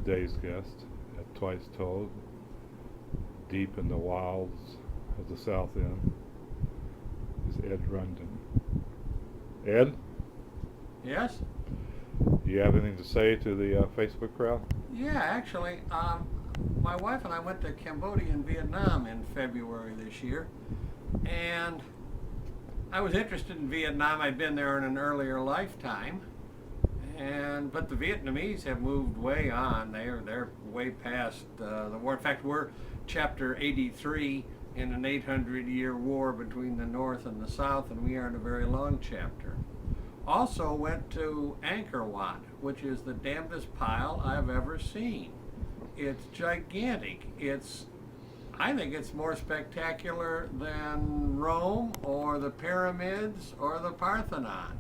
today's guest, at Twice Told, deep in the wilds of the South End, is Ed Rundon. Ed, Yes? do you have anything to say to the Facebook crowd? Yeah, actually, my wife and I went to Cambodia and Vietnam in February this year, and I was interested in Vietnam. I'd been there in an earlier lifetime, but the Vietnamese have moved way on. They're way past the war. In fact, we're Chapter 83 in an 800-year war between the North and the South, and we are in a very long chapter. Also went to Angkor Wat, which is the damnedest pile I've ever seen. It's gigantic. I think it's more spectacular than Rome or the pyramids or the Parthenon.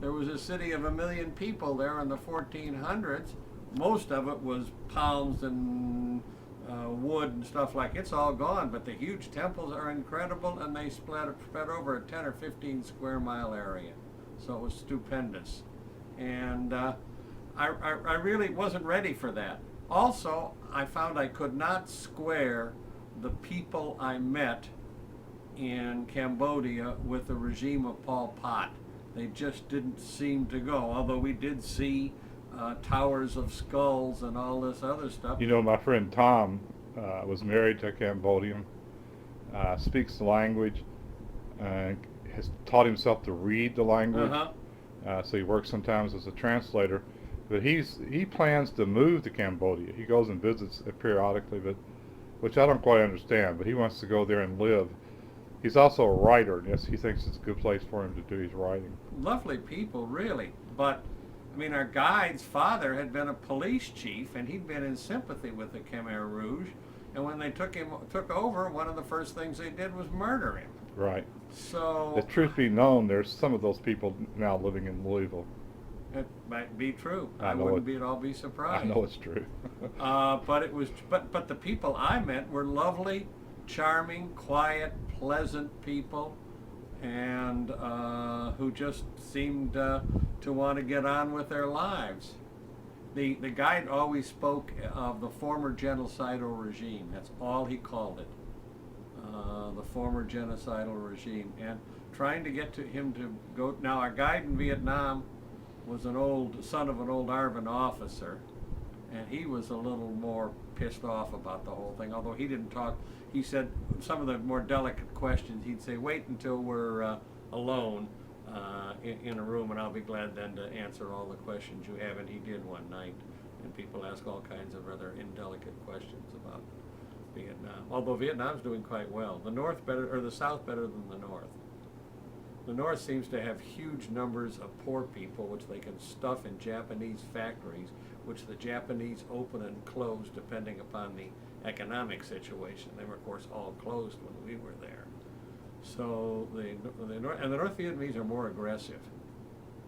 There was a city of 1 million people there in the 1400s. Most of it was palms and wood and stuff like it's all gone, but the huge temples are incredible, and they spread over a 10 or 15 square mile area. So it was stupendous. And I really wasn't ready for that. Also, I found I could not square the people I met in Cambodia with the regime of Pol Pot. They just didn't seem to go, although we did see towers of skulls and all this other stuff. You know, my friend Tom was married to a Cambodian, speaks the language, has taught himself to read the language. So he works sometimes as a translator. But he plans to move to Cambodia. He goes and visits it periodically, which I don't quite understand. But he wants to go there and live. He's also a writer, and yes, he thinks it's a good place for him to do his writing. Lovely people, really. But I mean, our guide's father had been a police chief, and he'd been in sympathy with the Khmer Rouge. And when they took over, one of the first things they did was murder him. Right. So, the truth be known, there's some of those people now living in Louisville. it might be true. I know wouldn't be at all be surprised. I know it's true. But the people I met were lovely, charming, quiet, pleasant people, and who just seemed to want to get on with their lives. The guide always spoke of the former genocidal regime. That's all he called it. The former genocidal regime, and trying to get him to go. Now, our guide in Vietnam was an old son of an old Arvin officer, and he was a little more pissed off about the whole thing. Although he didn't talk, he said some of the more delicate questions. He'd say, "Wait until we're alone in a room, and I'll be glad then to answer all the questions you have." And he did one night, and people ask all kinds of rather indelicate questions about Vietnam. Although Vietnam's doing quite well. The North better, or the South better than the North. The North seems to have huge numbers of poor people, which they can stuff in Japanese factories, which the Japanese open and close depending upon the economic situation. They were, of course, all closed when we were there. So the North Vietnamese are more aggressive.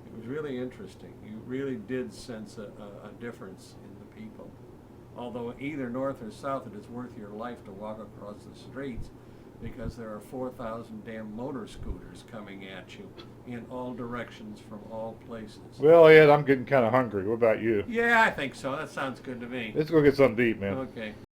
It was really interesting. You really did sense a difference in the people. Although either North or South, it is worth your life to walk across the streets, because there are 4,000 damn motor scooters coming at you in all directions from all places. Well, Ed, I'm getting kind of hungry. What about you? Yeah, I think so. That sounds good to me. Let's go get something to eat, man. Okay.